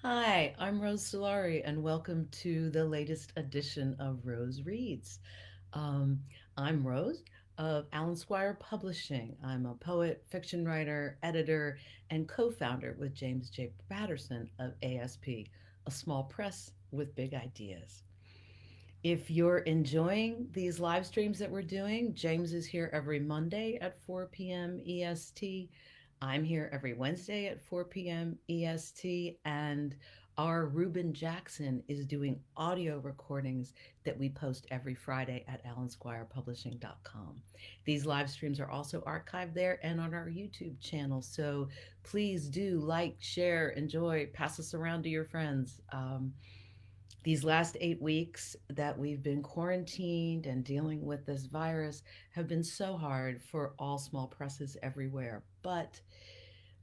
Hi, I'm Rose Solari, and welcome to the latest edition of Rose Reads. Um, I'm Rose of Squire Publishing. I'm a poet, fiction writer, editor, and co founder with James J. Patterson of ASP, a small press with big ideas. If you're enjoying these live streams that we're doing, James is here every Monday at 4 p.m. EST. I'm here every Wednesday at 4 p.m. EST. And our Ruben Jackson is doing audio recordings that we post every Friday at allensquirepublishing.com. These live streams are also archived there and on our YouTube channel. So please do like, share, enjoy, pass us around to your friends. These last 8 weeks that we've been quarantined and dealing with this virus have been so hard for all small presses everywhere. But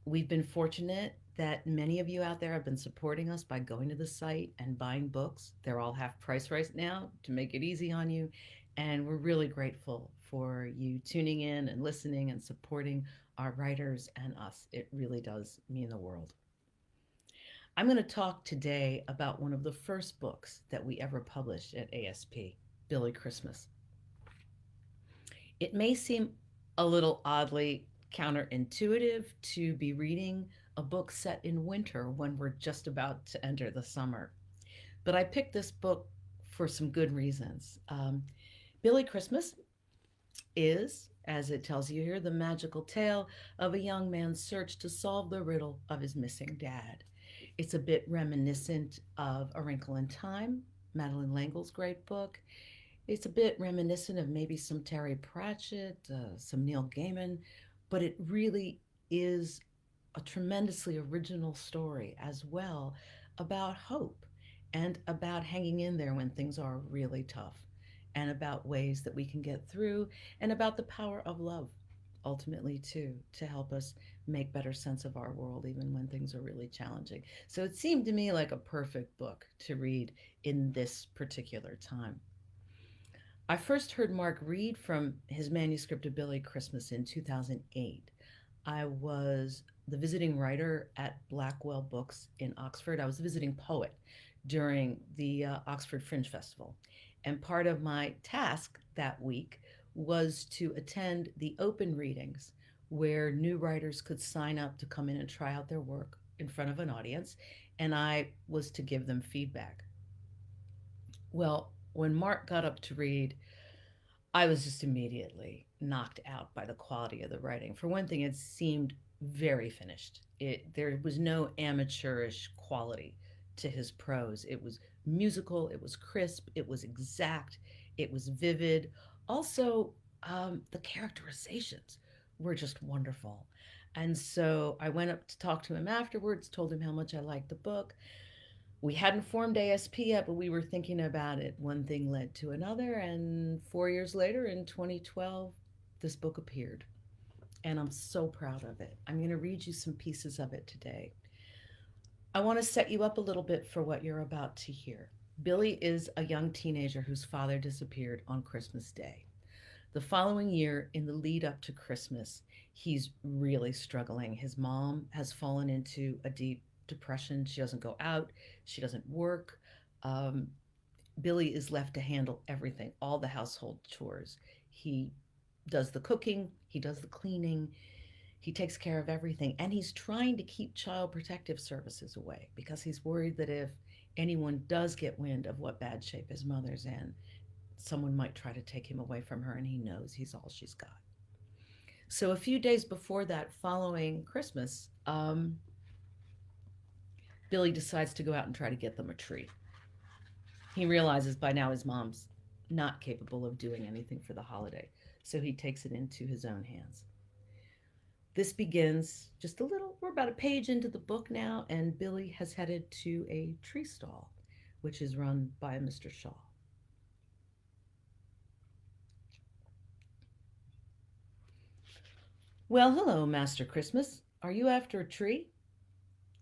we've been fortunate that many of you out there have been supporting us by going to the site and buying books. They're all half price right now to make it easy on you. And we're really grateful for you tuning in and listening and supporting our writers and us. It really does mean the world. I'm going to talk today about one of the first books that we ever published at ASP, Billy Christmas. It may seem a little oddly counterintuitive to be reading a book set in winter when we're just about to enter the summer. But I picked this book for some good reasons. Billy Christmas is, as it tells you here, the magical tale of a young man's search to solve the riddle of his missing dad. It's a bit reminiscent of A Wrinkle in Time, Madeleine L'Engle's great book. It's a bit reminiscent of maybe some Terry Pratchett, some Neil Gaiman, but it really is a tremendously original story as well about hope and about hanging in there when things are really tough and about ways that we can get through and about the power of love ultimately too to help us make better sense of our world even when things are really challenging. So it seemed to me like a perfect book to read in this particular time. I first heard Mark read from his manuscript of Billy Christmas in 2008. I was the visiting writer at Blackwell Books in Oxford. I was the visiting poet during the Oxford Fringe Festival. And part of my task that week was to attend the open readings where new writers could sign up to come in and try out their work in front of an audience. And I was to give them feedback. Well, when Mark got up to read, I was just immediately knocked out by the quality of the writing. For one thing, it seemed very finished. There was no amateurish quality to his prose. It was musical, it was crisp, it was exact, it was vivid. Also, the characterizations were just wonderful. And so I went up to talk to him afterwards, told him how much I liked the book. We hadn't formed ASP yet, but we were thinking about it. One thing led to another, and 4 years later, in 2012, this book appeared. And I'm so proud of it. I'm going to read you some pieces of it today. I want to set you up a little bit for what you're about to hear. Billy is a young teenager whose father disappeared on Christmas Day. The following year, in the lead up to Christmas, he's really struggling. His mom has fallen into a deep depression. She doesn't go out, she doesn't work. Um, Billy is left to handle everything, all the household chores. He does the cooking, he does the cleaning, he takes care of everything. And he's trying to keep child protective services away because he's worried that if anyone does get wind of what bad shape his mother's in, someone might try to take him away from her, and he knows he's all she's got. So a few days before that, following Christmas, Billy decides to go out and try to get them a tree. He realizes by now his mom's not capable of doing anything for the holiday, so he takes it into his own hands. This begins just a little, we're about a page into the book now, and Billy has headed to a tree stall, which is run by a Mr. Shaw. Well, hello, Master Christmas. Are you after a tree?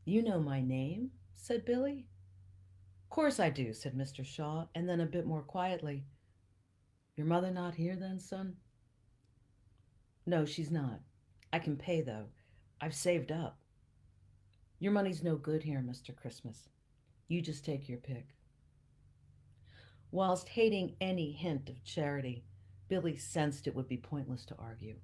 You know my name, said Billy. Course I do, said Mr. Shaw, and then a bit more quietly, your mother not here then, son? No, she's not. I can pay, though. I've saved up. Your money's no good here, Mr. Christmas. You just take your pick. Whilst hating any hint of charity, Billy sensed it would be pointless to argue.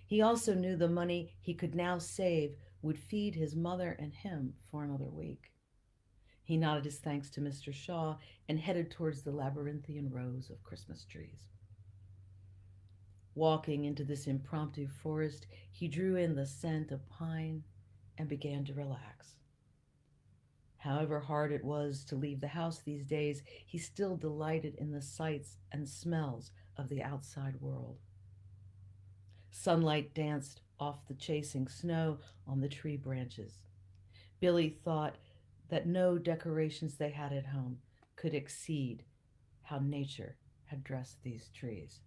He also knew the money he could now save would feed his mother and him for another week. He nodded his thanks to Mr. Shaw and headed towards the labyrinthian rows of Christmas trees. Walking into this impromptu forest, he drew in the scent of pine and began to relax. However hard it was to leave the house these days, he still delighted in the sights and smells of the outside world. Sunlight danced off the chasing snow on the tree branches. Billy thought that no decorations they had at home could exceed how nature had dressed these trees.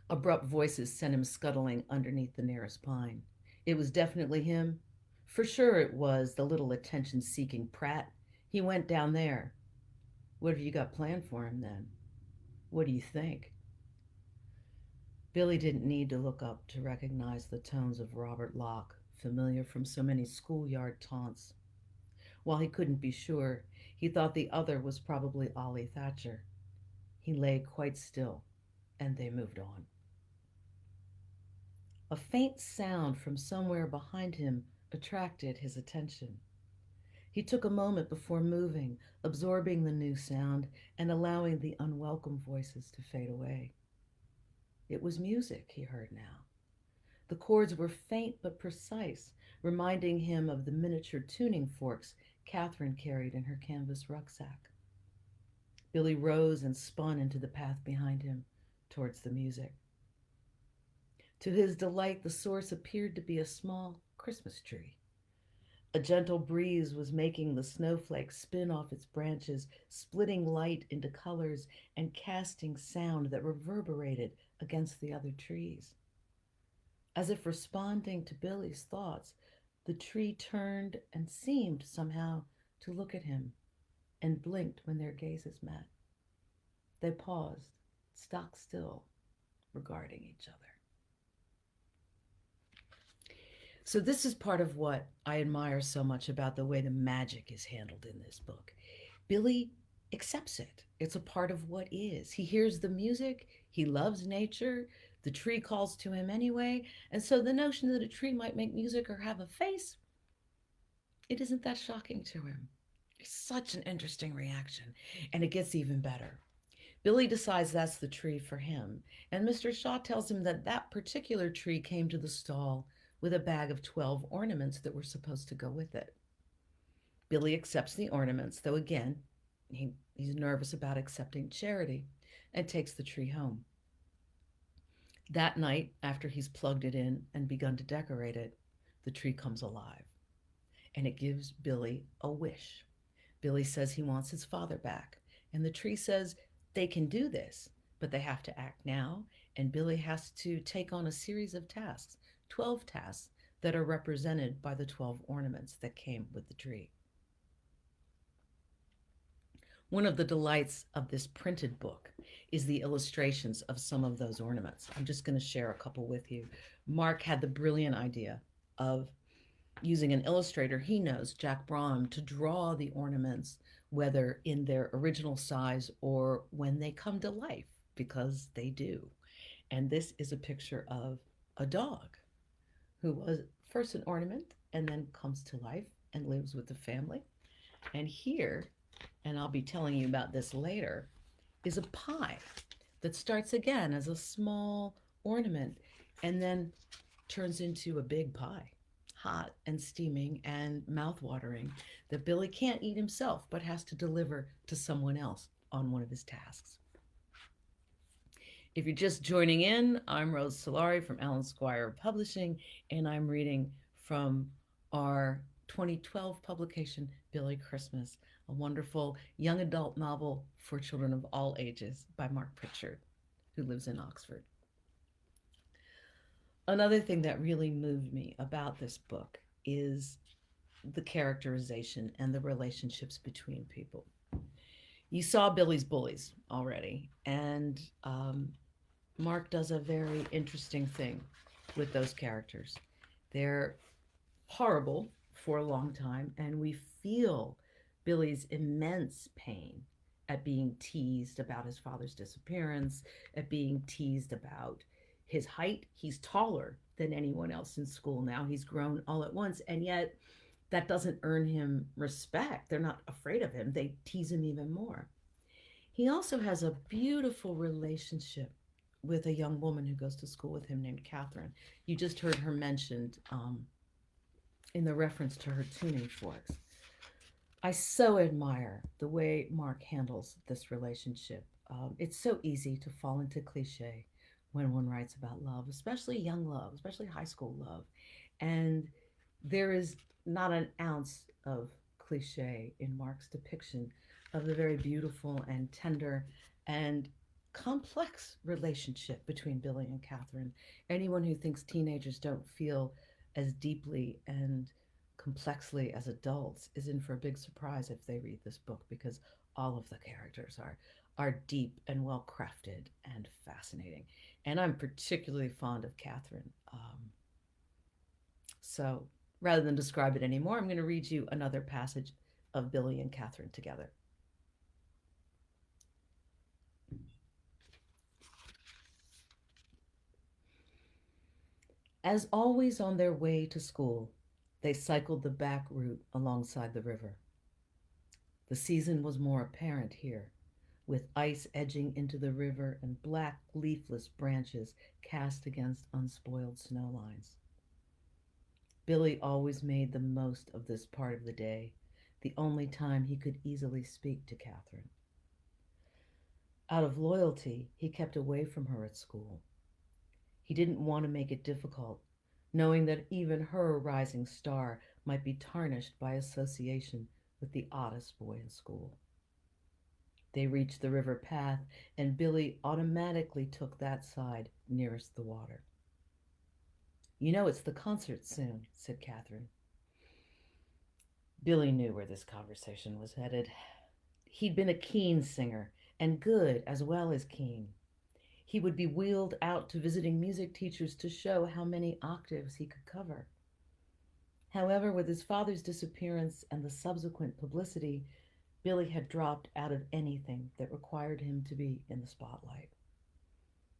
Abrupt voices sent him scuttling underneath the nearest pine. It was definitely him. For sure it was the little attention-seeking prat. He went down there. What have you got planned for him, then? What do you think? Billy didn't need to look up to recognize the tones of Robert Locke, familiar from so many schoolyard taunts. While he couldn't be sure, he thought the other was probably Ollie Thatcher. He lay quite still, and they moved on. A faint sound from somewhere behind him attracted his attention. He took a moment before moving, absorbing the new sound and allowing the unwelcome voices to fade away. It was music he heard now. The chords were faint but precise, reminding him of the miniature tuning forks Catherine carried in her canvas rucksack. Billy rose and spun into the path behind him, towards the music. To his delight, the source appeared to be a small Christmas tree. A gentle breeze was making the snowflakes spin off its branches, splitting light into colors and casting sound that reverberated against the other trees. As if responding to Billy's thoughts, the tree turned and seemed somehow to look at him and blinked when their gazes met. They paused, stock still, regarding each other. So this is part of what I admire so much about the way the magic is handled in this book. Billy accepts it. It's a part of what is. He hears the music, he loves nature, the tree calls to him anyway, and so the notion that a tree might make music or have a face, it isn't that shocking to him. It's such an interesting reaction, and it gets even better. Billy decides that's the tree for him, and Mr. Shaw tells him that that particular tree came to the stall with a bag of 12 ornaments that were supposed to go with it. Billy accepts the ornaments, though again, he's nervous about accepting charity, and takes the tree home. That night, after he's plugged it in and begun to decorate it, the tree comes alive, and it gives Billy a wish. Billy says he wants his father back, and the tree says they can do this, but they have to act now, and Billy has to take on a series of tasks, 12 tasks that are represented by the 12 ornaments that came with the tree. One of the delights of this printed book is the illustrations of some of those ornaments. I'm just going to share a couple with you. Mark had the brilliant idea of using an illustrator he knows, Jack Braun, to draw the ornaments, whether in their original size or when they come to life, because they do. And this is a picture of a dog who was first an ornament and then comes to life and lives with the family. And here, and I'll be telling you about this later, is a pie that starts again as a small ornament and then turns into a big pie, hot and steaming and mouth-watering, that Billy can't eat himself but has to deliver to someone else on one of his tasks. If you're just joining in, I'm Rose Solari from Squire Publishing, and I'm reading from our 2012 publication, Billy Christmas, a wonderful young adult novel for children of all ages by Mark Pritchard, who lives in Oxford. Another thing that really moved me about this book is the characterization and the relationships between people. You saw Billy's bullies already, and Mark does a very interesting thing with those characters. They're horrible for a long time, and we feel Billy's immense pain at being teased about his father's disappearance, at being teased about his height. He's taller than anyone else in school now. He's grown all at once, and yet that doesn't earn him respect. They're not afraid of him, they tease him even more. He also has a beautiful relationship with a young woman who goes to school with him named Catherine. You just heard her mentioned in the reference to her tuning forks. I so admire the way Mark handles this relationship. It's so easy to fall into cliche when one writes about love, especially young love, especially high school love. And there is not an ounce of cliche in Mark's depiction of the very beautiful and tender and complex relationship between Billy and Catherine. Anyone who thinks teenagers don't feel as deeply and complexly as adults is in for a big surprise if they read this book, because all of the characters are deep and well crafted and fascinating. And I'm particularly fond of Catherine. So rather than describe it anymore, I'm going to read you another passage of Billy and Catherine together. As always on their way to school, they cycled the back route alongside the river. The season was more apparent here, with ice edging into the river and black leafless branches cast against unspoiled snow lines. Billy always made the most of this part of the day, the only time he could easily speak to Catherine. Out of loyalty, he kept away from her at school. He didn't want to make it difficult, knowing that even her rising star might be tarnished by association with the oddest boy in school. They reached the river path, and Billy automatically took that side nearest the water. "You know it's the concert soon," said Catherine. Billy knew where this conversation was headed. He'd been a keen singer, and good as well as keen. He would be wheeled out to visiting music teachers to show how many octaves he could cover. However, with his father's disappearance and the subsequent publicity, Billy had dropped out of anything that required him to be in the spotlight.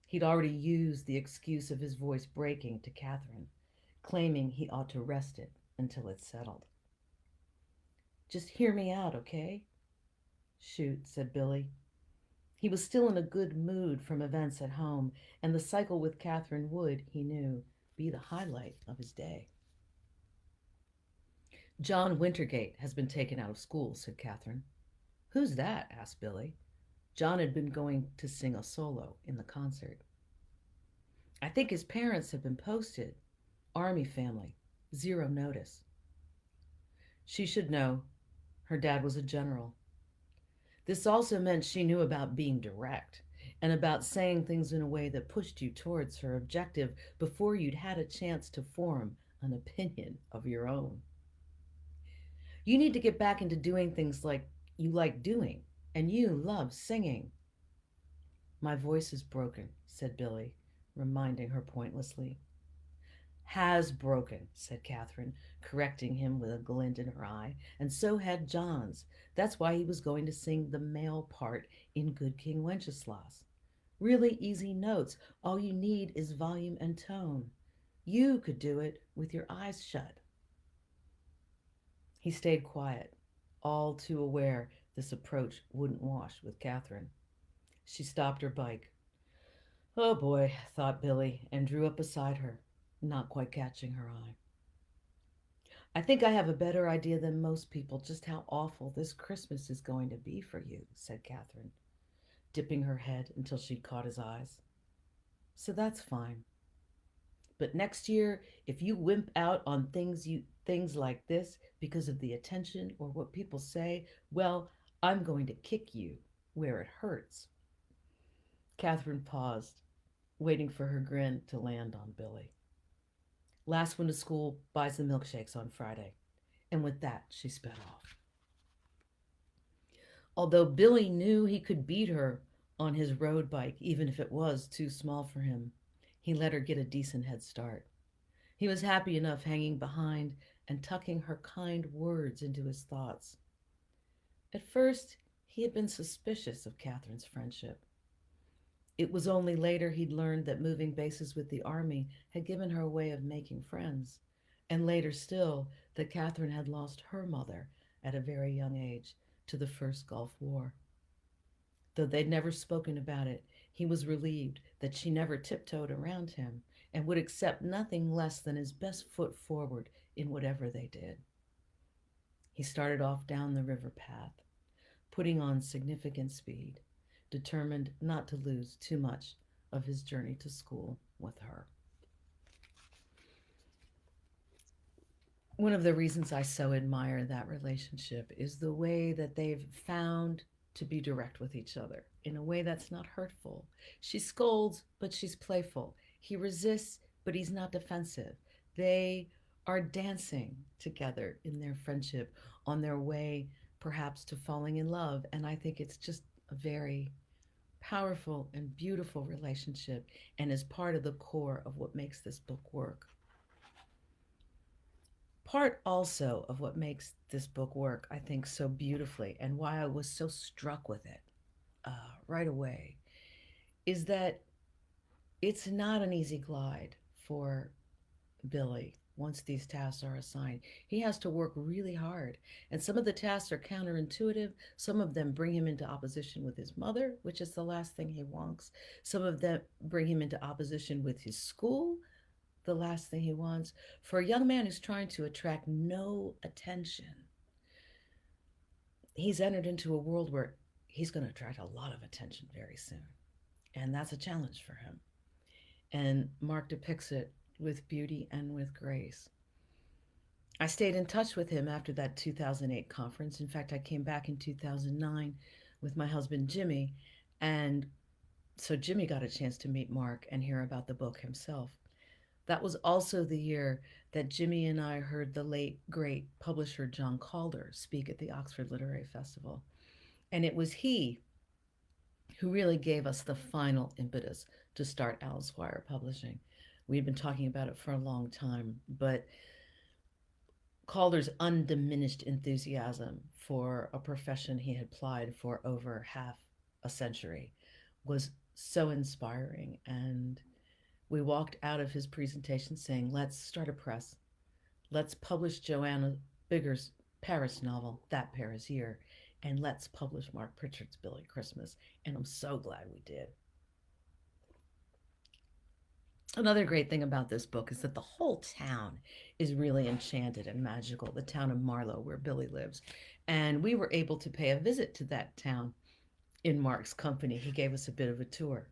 He'd already used the excuse of his voice breaking to Catherine, claiming he ought to rest it until it settled. "Just hear me out, okay?" "Shoot," said Billy. He was still in a good mood from events at home, and the cycle with Catherine would, he knew, be the highlight of his day. "John Wintergate has been taken out of school," said Catherine. "Who's that?" asked Billy. John had been going to sing a solo in the concert. "I think his parents have been posted. Army family. 0 notice." She should know. Her dad was a general. This also meant she knew about being direct and about saying things in a way that pushed you towards her objective before you'd had a chance to form an opinion of your own. "You need to get back into doing things like you like doing, and you love singing." "My voice is broken," said Billy, reminding her pointlessly. "Has broken," said Catherine, correcting him with a glint in her eye, "and so had John's. That's why he was going to sing the male part in Good King Wenceslas. Really easy notes. All you need is volume and tone. You could do it with your eyes shut." He stayed quiet, all too aware this approach wouldn't wash with Catherine. She stopped her bike. "Oh boy," thought Billy, and drew up beside her, not quite catching her eye. "I think I have a better idea than most people just how awful this Christmas is going to be for you," said Catherine, dipping her head until she'd caught his eyes. "So that's fine. But next year, if you wimp out on things like this because of the attention or what people say, well, I'm going to kick you where it hurts." Catherine paused, waiting for her grin to land on Billy. "Last one to school buys the milkshakes on Friday." And with that, she sped off. Although Billy knew he could beat her on his road bike, even if it was too small for him, he let her get a decent head start. He was happy enough hanging behind and tucking her kind words into his thoughts. At first, he had been suspicious of Catherine's friendship. It was only later he'd learned that moving bases with the Army had given her a way of making friends, and later still that Catherine had lost her mother at a very young age to the First Gulf War. Though they'd never spoken about it, he was relieved that she never tiptoed around him and would accept nothing less than his best foot forward in whatever they did. He started off down the river path, putting on significant speed, determined not to lose too much of his journey to school with her. One of the reasons I so admire that relationship is the way that they've found to be direct with each other in a way that's not hurtful. She scolds, but she's playful. He resists, but he's not defensive. They are dancing together in their friendship on their way, perhaps, to falling in love. And I think it's just a very powerful and beautiful relationship and is part of the core of what makes this book work. Part also of what makes this book work, I think, so beautifully and why I was so struck with it right away is that it's not an easy glide for Billy once these tasks are assigned. He has to work really hard. And some of the tasks are counterintuitive. Some of them bring him into opposition with his mother, which is the last thing he wants. Some of them bring him into opposition with his school, the last thing he wants. For a young man who's trying to attract no attention, he's entered into a world where he's going to attract a lot of attention very soon. And that's a challenge for him. And Mark depicts it with beauty and with grace. I stayed in touch with him after that 2008 conference. In fact, I came back in 2009 with my husband Jimmy, and so Jimmy got a chance to meet Mark and hear about the book himself. That was also the year that Jimmy and I heard the late, great publisher John Calder speak at the Oxford Literary Festival. And it was he who really gave us the final impetus to start Alan Squire Publishing. We'd been talking about it for a long time, but Calder's undiminished enthusiasm for a profession he had plied for over half a century was so inspiring. And we walked out of his presentation saying, let's start a press. Let's publish Joanna Bigger's Paris novel, That Paris Year, and let's publish Mark Pritchard's Billy Christmas. And I'm so glad we did. Another great thing about this book is that the whole town is really enchanted and magical, the town of Marlow, where Billy lives. And we were able to pay a visit to that town in Mark's company. He gave us a bit of a tour.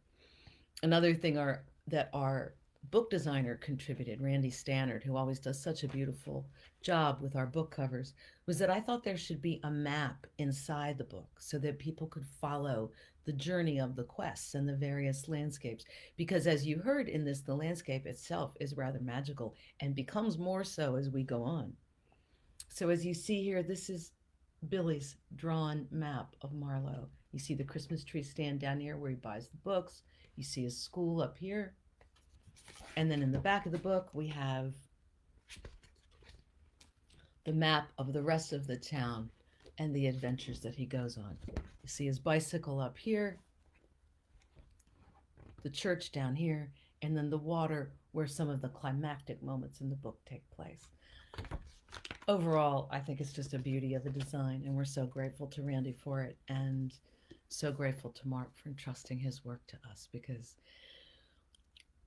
Another thing that our book designer contributed, Randy Stannard, who always does such a beautiful job with our book covers, was that I thought there should be a map inside the book so that people could follow the journey of the quests and the various landscapes. Because as you heard in this, the landscape itself is rather magical and becomes more so as we go on. So as you see here, this is Billy's drawn map of Marlow. You see the Christmas tree stand down here where he buys the books. You see his school up here. And then in the back of the book, we have the map of the rest of the town and the adventures that he goes on. You see his bicycle up here, the church down here, and then the water where some of the climactic moments in the book take place. Overall, I think it's just a beauty of a design, and we're so grateful to Randy for it, and so grateful to Mark for entrusting his work to us, because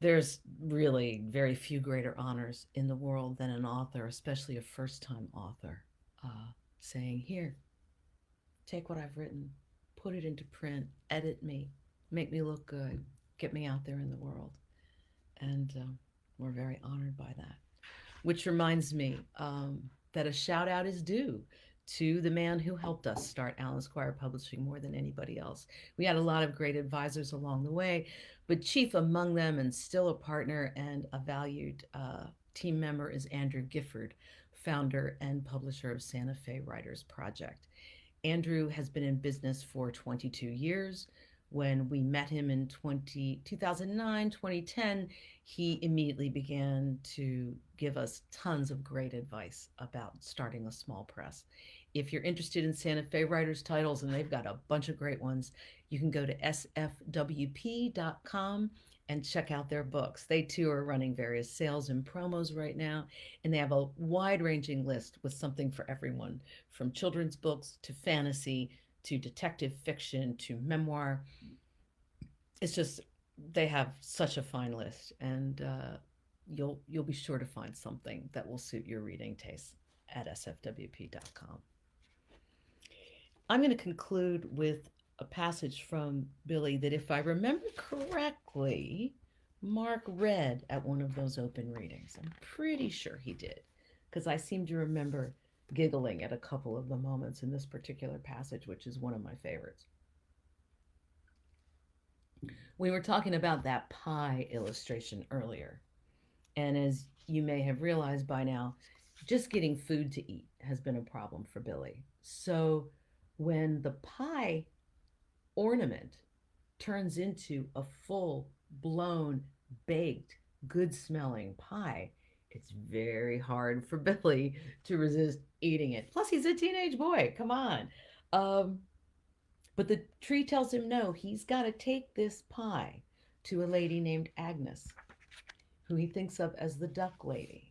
there's really very few greater honors in the world than an author, especially a first-time author, saying, here, take what I've written, put it into print, edit me, make me look good, get me out there in the world. And we're very honored by that. Which reminds me that a shout out is due to the man who helped us start Alan Squire Publishing more than anybody else. We had a lot of great advisors along the way, but chief among them, and still a partner and a valued team member, is Andrew Gifford, founder and publisher of Santa Fe Writers Project. Andrew has been in business for 22 years. When we met him in 2009, 2010, he immediately began to give us tons of great advice about starting a small press. If you're interested in Santa Fe writers' titles, and they've got a bunch of great ones, you can go to sfwp.com and check out their books. They too are running various sales and promos right now, and they have a wide ranging list with something for everyone, from children's books to fantasy to detective fiction to memoir. It's just they have such a fine list, and you'll be sure to find something that will suit your reading tastes at sfwp.com. I'm going to conclude with a passage from Billy that, if I remember correctly, Mark read at one of those open readings. I'm pretty sure he did, because I seem to remember giggling at a couple of the moments in this particular passage, which is one of my favorites. We were talking about that pie illustration earlier, and as you may have realized by now, just getting food to eat has been a problem for Billy. So when the pie ornament turns into a full blown, baked, good smelling pie, it's very hard for Billy to resist eating it. Plus, he's a teenage boy. Come on. But the tree tells him no, he's got to take this pie to a lady named Agnes, who he thinks of as the duck lady.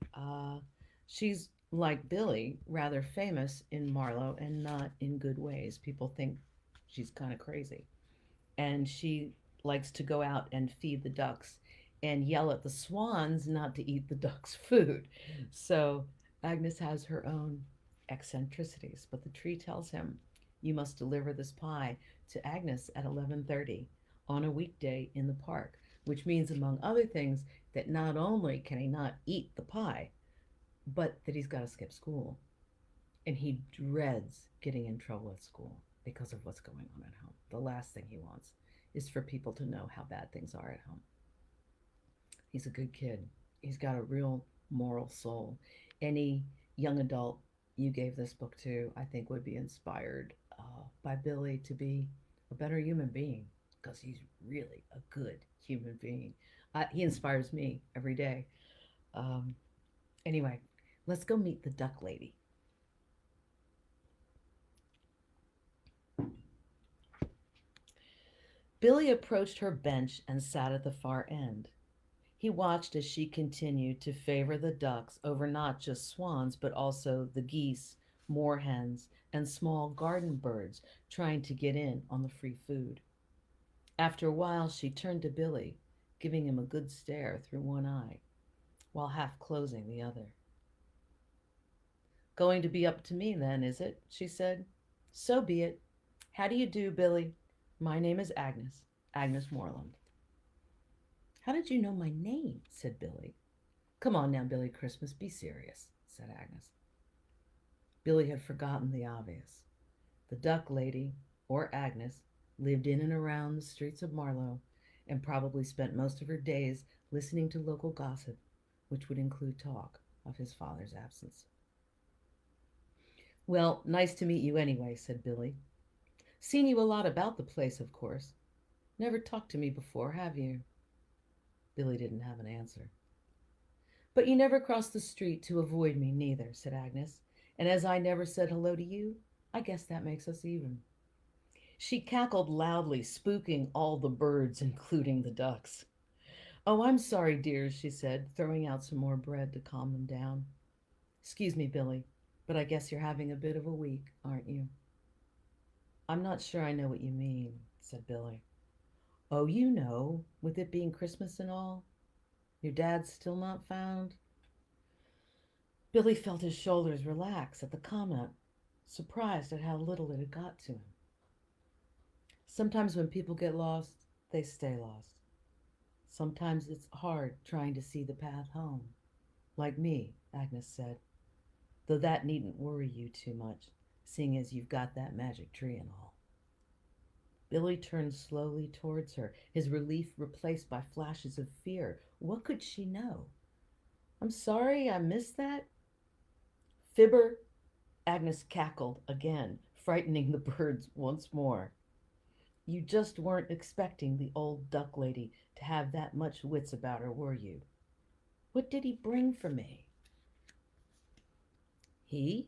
She's, like Billy, rather famous in Marlowe and not in good ways. People think she's kind of crazy. And she likes to go out and feed the ducks and yell at the swans not to eat the ducks' food. So Agnes has her own eccentricities, but the tree tells him, you must deliver this pie to Agnes at 11:30 on a weekday in the park, which means, among other things, that not only can he not eat the pie, but that he's got to skip school. And he dreads getting in trouble at school because of what's going on at home. The last thing he wants is for people to know how bad things are at home. He's a good kid. He's got a real moral soul. Any young adult you gave this book to, I think, would be inspired by Billy to be a better human being, because he's really a good human being. He inspires me every day. Anyway, let's go meet the duck lady. Billy approached her bench and sat at the far end. He watched as she continued to favor the ducks over not just swans, but also the geese, moorhens, and small garden birds trying to get in on the free food. After a while, she turned to Billy, giving him a good stare through one eye, while half closing the other. Going to be up to me, then, is it? She said. So be it. How do you do, Billy? My name is Agnes, Agnes Moreland. How did you know my name? Said Billy. Come on now, Billy Christmas, be serious, said Agnes. Billy had forgotten the obvious. The duck lady, or Agnes, lived in and around the streets of Marlowe, and probably spent most of her days listening to local gossip, which would include talk of his father's absence. Well, nice to meet you anyway, said Billy. Seen you a lot about the place, of course. Never talked to me before, have you? Billy didn't have an answer. But you never crossed the street to avoid me, neither, said Agnes. And as I never said hello to you, I guess that makes us even. She cackled loudly, spooking all the birds, including the ducks. Oh, I'm sorry, dears, she said, throwing out some more bread to calm them down. Excuse me, Billy, but I guess you're having a bit of a week, aren't you? I'm not sure I know what you mean, said Billy. Oh, you know, with it being Christmas and all. Your dad's still not found? Billy felt his shoulders relax at the comment, surprised at how little it had got to him. Sometimes when people get lost, they stay lost. Sometimes it's hard trying to see the path home. Like me, Agnes said, though that needn't worry you too much, seeing as you've got that magic tree and all. Billy turned slowly towards her, his relief replaced by flashes of fear. What could she know? I'm sorry I missed that. Fibber, Agnes cackled again, frightening the birds once more. You just weren't expecting the old duck lady to have that much wits about her, were you? What did he bring for me? He?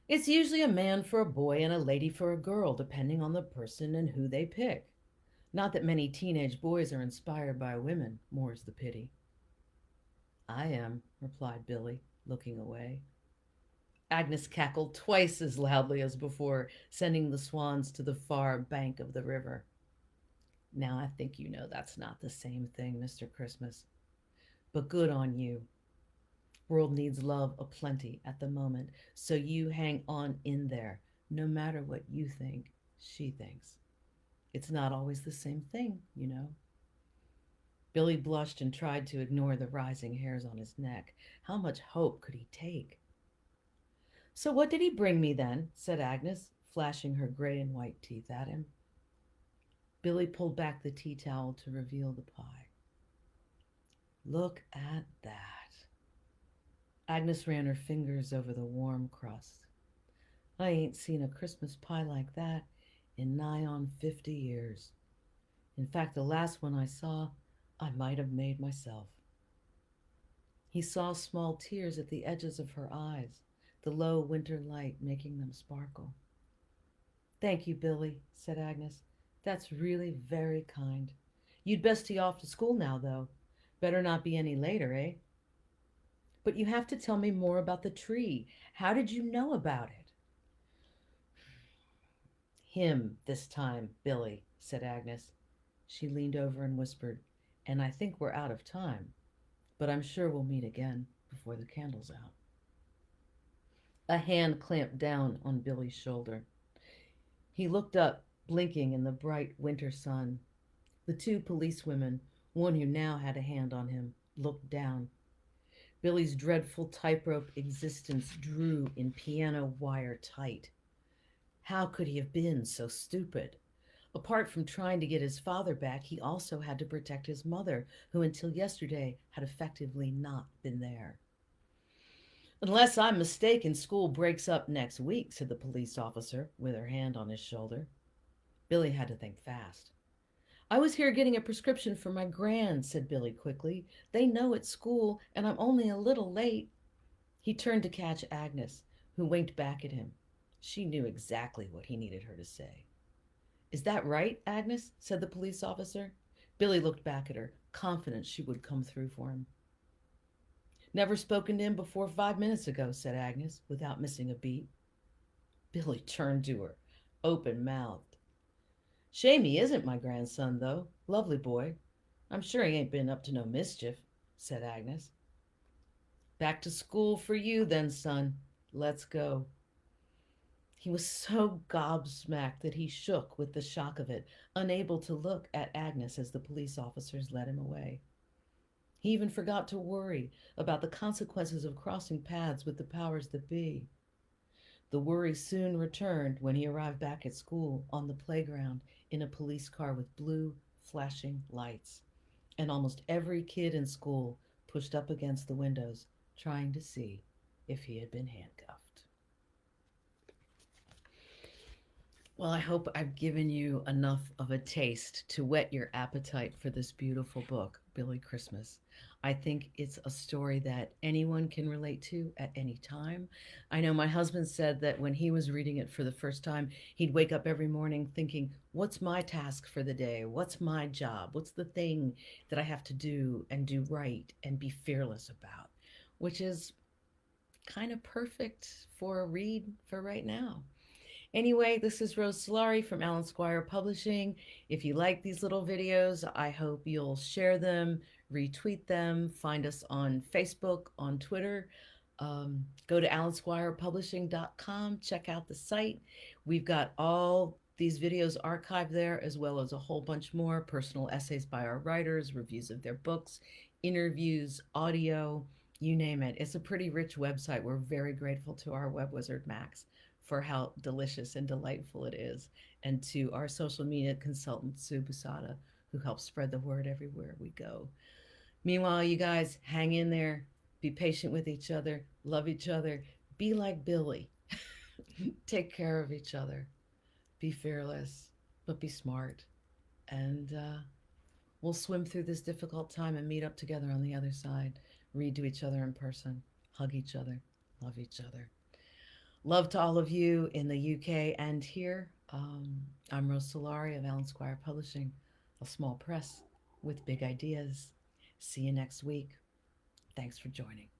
It's usually a man for a boy and a lady for a girl, depending on the person and who they pick. Not that many teenage boys are inspired by women, more's the pity. I am, replied Billy, looking away. Agnes cackled twice as loudly as before, sending the swans to the far bank of the river. Now I think you know that's not the same thing, Mr. Christmas. But good on you. World needs love aplenty at the moment, so you hang on in there, no matter what you think she thinks. It's not always the same thing, you know. Billy blushed and tried to ignore the rising hairs on his neck. How much hope could he take? So what did he bring me then? Said Agnes, flashing her gray and white teeth at him. Billy pulled back the tea towel to reveal the pie. Look at that. Agnes ran her fingers over the warm crust. I ain't seen a Christmas pie like that in nigh on 50 years. In fact, the last one I saw, I might have made myself. He saw small tears at the edges of her eyes, the low winter light making them sparkle. Thank you, Billy, said Agnes. That's really very kind. You'd best be off to school now, though. Better not be any later, eh? But you have to tell me more about the tree. How did you know about it? Him this time, Billy, said Agnes. She leaned over and whispered, and I think we're out of time, but I'm sure we'll meet again before the candle's out. A hand clamped down on Billy's shoulder. He looked up, blinking in the bright winter sun. The two policewomen, one who now had a hand on him, looked down. Billy's dreadful tightrope existence drew in piano wire tight. How could he have been so stupid? Apart from trying to get his father back, he also had to protect his mother, who until yesterday had effectively not been there. Unless I'm mistaken, school breaks up next week, said the police officer, with her hand on his shoulder. Billy had to think fast. I was here getting a prescription for my gran, said Billy quickly. They know it's school, and I'm only a little late. He turned to catch Agnes, who winked back at him. She knew exactly what he needed her to say. Is that right, Agnes? Said the police officer. Billy looked back at her, confident she would come through for him. Never spoken to him before 5 minutes ago, said Agnes, without missing a beat. Billy turned to her, open-mouthed. Shame he isn't my grandson, though. Lovely boy. I'm sure he ain't been up to no mischief, said Agnes. Back to school for you then, son. Let's go. He was so gobsmacked that he shook with the shock of it, unable to look at Agnes as the police officers led him away. He even forgot to worry about the consequences of crossing paths with the powers that be. The worry soon returned when he arrived back at school on the playground in a police car with blue, flashing lights. And almost every kid in school pushed up against the windows, trying to see if he had been handcuffed. Well, I hope I've given you enough of a taste to whet your appetite for this beautiful book, Billy Christmas. I think it's a story that anyone can relate to at any time. I know my husband said that when he was reading it for the first time, he'd wake up every morning thinking, what's my task for the day? What's my job? What's the thing that I have to do and do right and be fearless about? Which is kind of perfect for a read for right now. Anyway, this is Rose Solari from Squire Publishing. If you like these little videos, I hope you'll share them, retweet them, find us on Facebook, on Twitter. Go to allensquirepublishing.com, check out the site. We've got all these videos archived there, as well as a whole bunch more personal essays by our writers, reviews of their books, interviews, audio, you name it. It's a pretty rich website. We're very grateful to our web wizard, Max, for how delicious and delightful it is, and to our social media consultant, Sue Busada, who helps spread the word everywhere we go. Meanwhile, you guys, hang in there, be patient with each other, love each other, be like Billy, take care of each other, be fearless. but be smart. And we'll swim through this difficult time and meet up together on the other side. Read to each other in person, hug each other, love each other. Love to all of you in the UK and here. I'm Rose Solari of Alan Squire Publishing, a small press with big ideas. See you next week. Thanks for joining.